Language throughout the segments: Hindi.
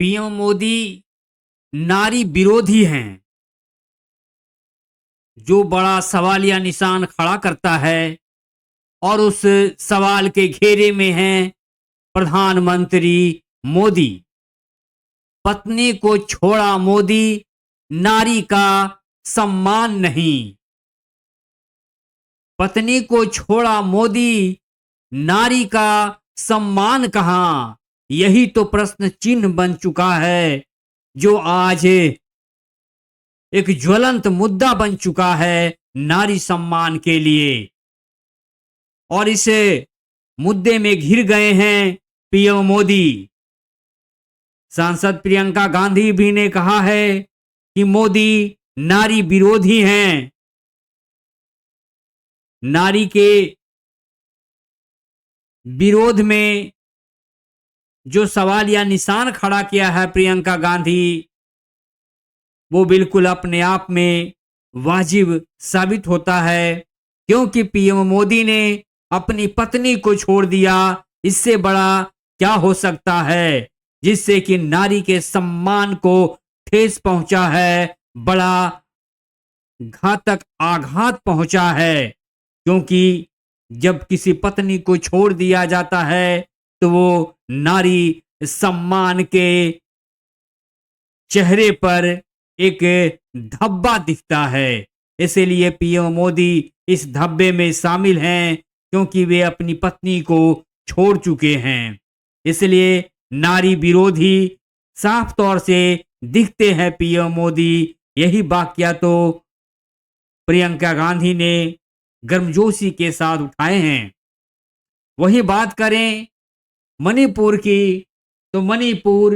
पीएम मोदी नारी विरोधी हैं, जो बड़ा सवालिया निशान खड़ा करता है और उस सवाल के घेरे में हैं प्रधानमंत्री मोदी। पत्नी को छोड़ा मोदी, नारी का सम्मान नहीं। पत्नी को छोड़ा मोदी, नारी का सम्मान कहां? यही तो प्रश्न चिन्ह बन चुका है, जो आज एक ज्वलंत मुद्दा बन चुका है नारी सम्मान के लिए। और इस मुद्दे में घिर गए हैं पीएम मोदी। सांसद प्रियंका गांधी भी ने कहा है कि मोदी नारी विरोधी हैं। नारी के विरोध में जो सवाल या निशान खड़ा किया है प्रियंका गांधी, वो बिल्कुल अपने आप में वाजिब साबित होता है, क्योंकि पीएम मोदी ने अपनी पत्नी को छोड़ दिया। इससे बड़ा क्या हो सकता है, जिससे कि नारी के सम्मान को ठेस पहुंचा है, बड़ा घातक आघात पहुंचा है। क्योंकि जब किसी पत्नी को छोड़ दिया जाता है तो वो नारी सम्मान के चेहरे पर एक धब्बा दिखता है। इसीलिए पीएम मोदी इस धब्बे में शामिल हैं, क्योंकि वे अपनी पत्नी को छोड़ चुके हैं। इसलिए नारी विरोधी साफ तौर से दिखते हैं पीएम मोदी। यही वाकया तो प्रियंका गांधी ने गर्मजोशी के साथ उठाए हैं। वही बात करें मणिपुर की, तो मणिपुर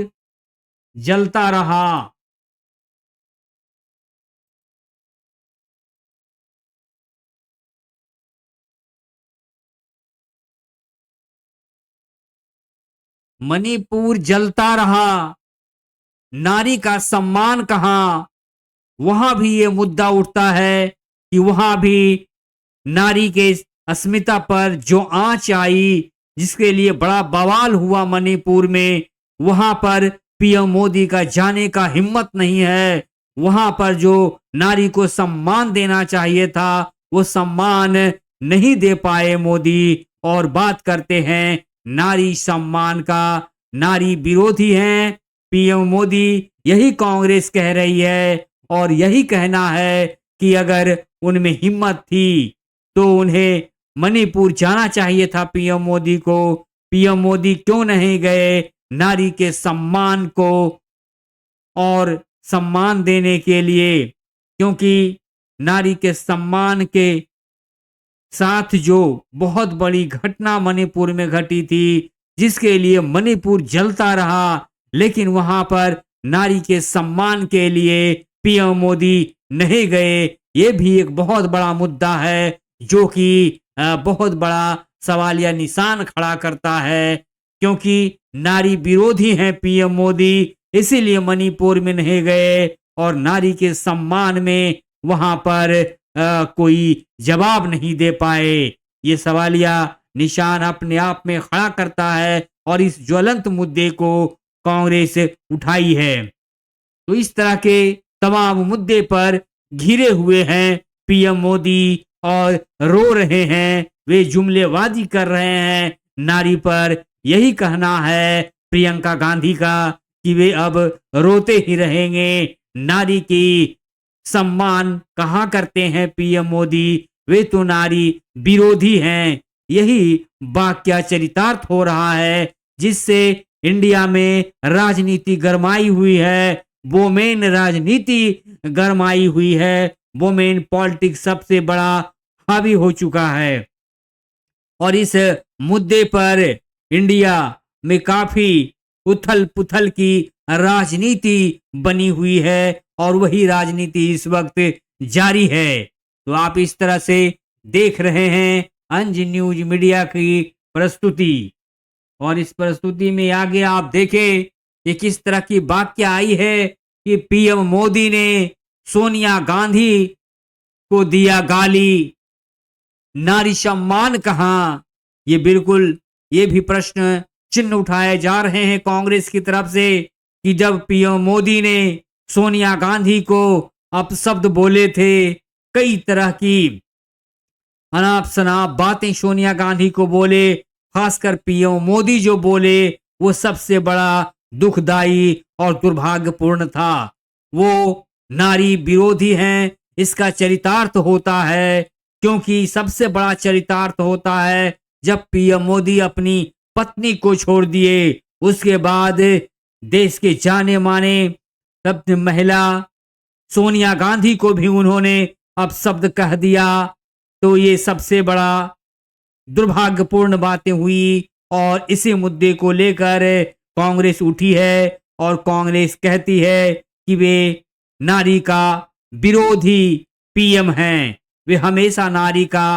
जलता रहा। मणिपुर जलता रहा, नारी का सम्मान कहां? वहां भी ये मुद्दा उठता है कि वहां भी नारी के अस्मिता पर जो आंच आई, जिसके लिए बड़ा बवाल हुआ मणिपुर में, वहां पर पीएम मोदी का जाने का हिम्मत नहीं है। वहां पर जो नारी को सम्मान देना चाहिए था, वो सम्मान नहीं दे पाए मोदी। और बात करते हैं नारी सम्मान का। नारी विरोधी हैं पीएम मोदी, यही कांग्रेस कह रही है। और यही कहना है कि अगर उनमें हिम्मत थी तो उन्हें मणिपुर जाना चाहिए था पीएम मोदी को। पीएम मोदी क्यों नहीं गए नारी के सम्मान को और सम्मान देने के लिए? क्योंकि नारी के सम्मान के साथ जो बहुत बड़ी घटना मणिपुर में घटी थी, जिसके लिए मणिपुर जलता रहा, लेकिन वहां पर नारी के सम्मान के लिए पीएम मोदी नहीं गए। ये भी एक बहुत बड़ा मुद्दा है, जो कि बहुत बड़ा सवाल या निशान खड़ा करता है। क्योंकि नारी विरोधी हैं पीएम मोदी, इसीलिए मणिपुर में नहीं गए और नारी के सम्मान में वहां पर कोई जवाब नहीं दे पाए। ये सवालिया निशान अपने आप में खड़ा करता है और इस ज्वलंत मुद्दे को कांग्रेस उठाई है। तो इस तरह के तमाम मुद्दे पर घिरे हुए हैं पीएम मोदी और रो रहे हैं, वे जुमलेबाजी कर रहे हैं नारी पर। यही कहना है प्रियंका गांधी का कि वे अब रोते ही रहेंगे। नारी की सम्मान कहाँ करते हैं पीएम मोदी? वे तो नारी विरोधी हैं। यही वाक्य चरितार्थ हो रहा है, जिससे इंडिया में राजनीति गरमाई हुई है। वोमेन राजनीति गरमाई हुई है। वोमेन पॉलिटिक्स सबसे बड़ा हावी हो चुका है। और इस मुद्दे पर इंडिया में काफी उथल पुथल की राजनीति बनी हुई है और वही राजनीति इस वक्त जारी है। तो आप इस तरह से देख रहे हैं अंज न्यूज मीडिया की प्रस्तुति। और इस प्रस्तुति में आगे आप देखें कि किस तरह की वाक्य आई है कि पीएम मोदी ने सोनिया गांधी को दिया गाली, नारी सम्मान कहां? ये बिल्कुल ये भी प्रश्न चिन्ह उठाए जा रहे हैं कांग्रेस की तरफ से कि जब पीएम मोदी ने सोनिया गांधी को अपशब्द बोले थे, कई तरह की अनाप शनाप बातें सोनिया गांधी को बोले, खासकर पीएम मोदी जो बोले वो सबसे बड़ा दुखदाई और दुर्भाग्यपूर्ण था। वो नारी विरोधी हैं, इसका चरितार्थ होता है, क्योंकि सबसे बड़ा चरितार्थ होता है जब पीएम मोदी अपनी पत्नी को छोड़ दिए, उसके बाद देश के जाने माने रत्न महिला सोनिया गांधी को भी उन्होंने अपशब्द कह दिया। तो ये सबसे बड़ा दुर्भाग्यपूर्ण बातें हुई और इसी मुद्दे को लेकर कांग्रेस उठी है और कांग्रेस कहती है कि वे नारी का विरोधी पीएम हैं। वे हमेशा नारी का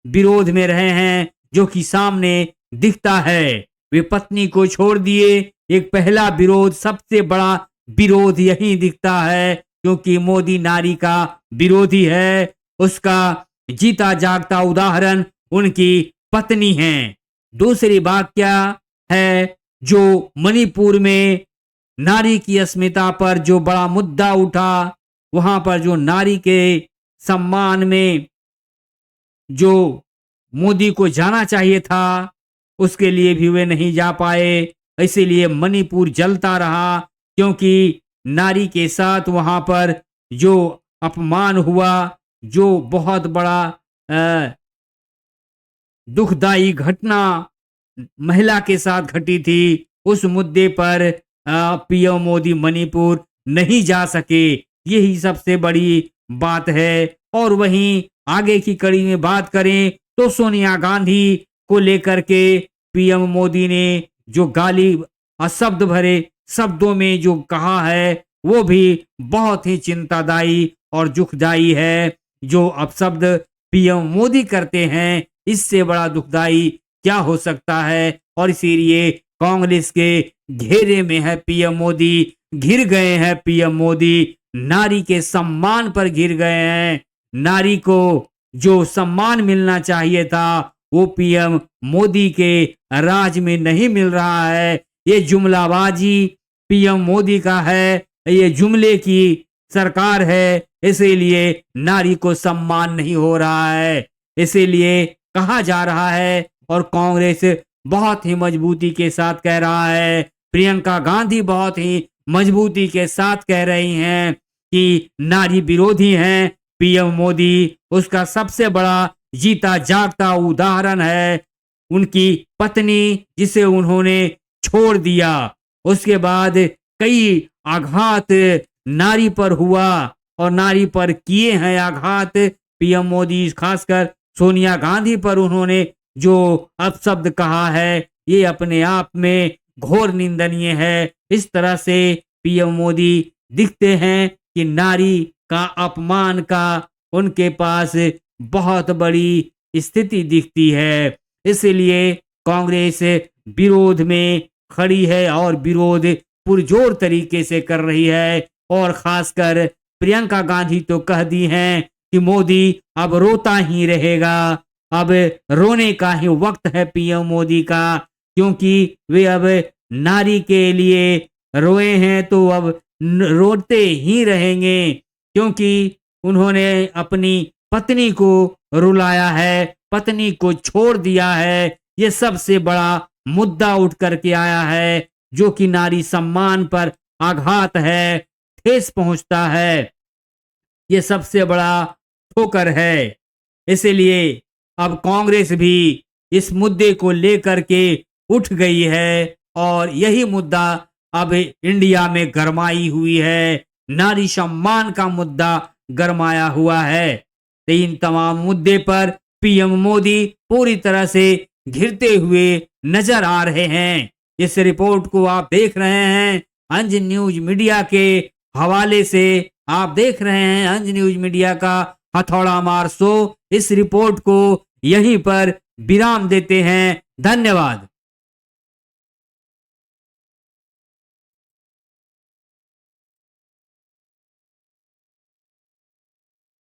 विरोध में रहे हैं, जो कि सामने दिखता है। वे पत्नी को छोड़ दिए, एक पहला विरोध, सबसे बड़ा विरोध यही दिखता है, क्योंकि मोदी नारी का विरोधी है। उसका जीता जागता उदाहरण उनकी पत्नी है। दूसरी बात क्या है, जो मणिपुर में नारी की अस्मिता पर जो बड़ा मुद्दा उठा, वहां पर जो नारी के सम्मान में जो मोदी को जाना चाहिए था, उसके लिए भी वे नहीं जा पाए। इसीलिए मणिपुर जलता रहा, क्योंकि नारी के साथ वहां पर जो अपमान हुआ, जो बहुत बड़ा दुखदाई घटना महिला के साथ घटी थी, उस मुद्दे पर पीएम मोदी मणिपुर नहीं जा सके। यही सबसे बड़ी बात है। और वहीं आगे की कड़ी में बात करें तो सोनिया गांधी को लेकर के पीएम मोदी ने जो गाली अशब्द भरे शब्दों में जो कहा है, वो भी बहुत ही चिंतादायी और दुखदाई है। जो अपशब्द पीएम मोदी करते हैं, इससे बड़ा दुखदाई क्या हो सकता है। और इसीलिए कांग्रेस के घेरे में है पीएम मोदी, घिर गए हैं पीएम मोदी, नारी के सम्मान पर घिर गए हैं। नारी को जो सम्मान मिलना चाहिए था, वो पीएम मोदी के राज में नहीं मिल रहा है। ये जुमलाबाजी पीएम मोदी का है, ये जुमले की सरकार है, इसीलिए नारी को सम्मान नहीं हो रहा है। इसीलिए कहा जा रहा है और कांग्रेस बहुत ही मजबूती के साथ कह रहा है, प्रियंका गांधी बहुत ही मजबूती के साथ कह रही हैं कि नारी विरोधी हैं पीएम मोदी। उसका सबसे बड़ा जीता जागता उदाहरण है उनकी पत्नी, जिसे उन्होंने छोड़ दिया। उसके बाद कई आघात नारी पर हुआ और नारी पर किए हैं आघात पीएम मोदी, खासकर सोनिया गांधी पर उन्होंने जो अपशब्द कहा है, ये अपने आप में घोर निंदनीय है। इस तरह से पीएम मोदी दिखते हैं कि नारी का अपमान का उनके पास बहुत बड़ी स्थिति दिखती है। इसलिए कांग्रेस विरोध में खड़ी है और विरोध पुरजोर तरीके से कर रही है। और खासकर प्रियंका गांधी तो कह दी हैं कि मोदी अब रोता ही रहेगा, अब रोने का ही वक्त है पीएम मोदी का, क्योंकि वे अब नारी के लिए रोए हैं तो अब रोते ही रहेंगे, क्योंकि उन्होंने अपनी पत्नी को रुलाया है, पत्नी को छोड़ दिया है। ये सबसे बड़ा मुद्दा उठ करके आया है, जो कि नारी सम्मान पर आघात है, ठेस पहुंचता है। ये सबसे बड़ा ठोकर है। इसलिए अब कांग्रेस भी इस मुद्दे को लेकर के उठ गई है और यही मुद्दा अब इंडिया में गरमाई हुई है। नारी सम्मान का मुद्दा गरमाया हुआ है। इन तमाम मुद्दे पर पीएम मोदी पूरी तरह से घिरते हुए नजर आ रहे हैं। इस रिपोर्ट को आप देख रहे हैं अंज न्यूज मीडिया के हवाले से। आप देख रहे हैं अंज न्यूज मीडिया का हथौड़ा मार शो। इस रिपोर्ट को यहीं पर विराम देते हैं। धन्यवाद।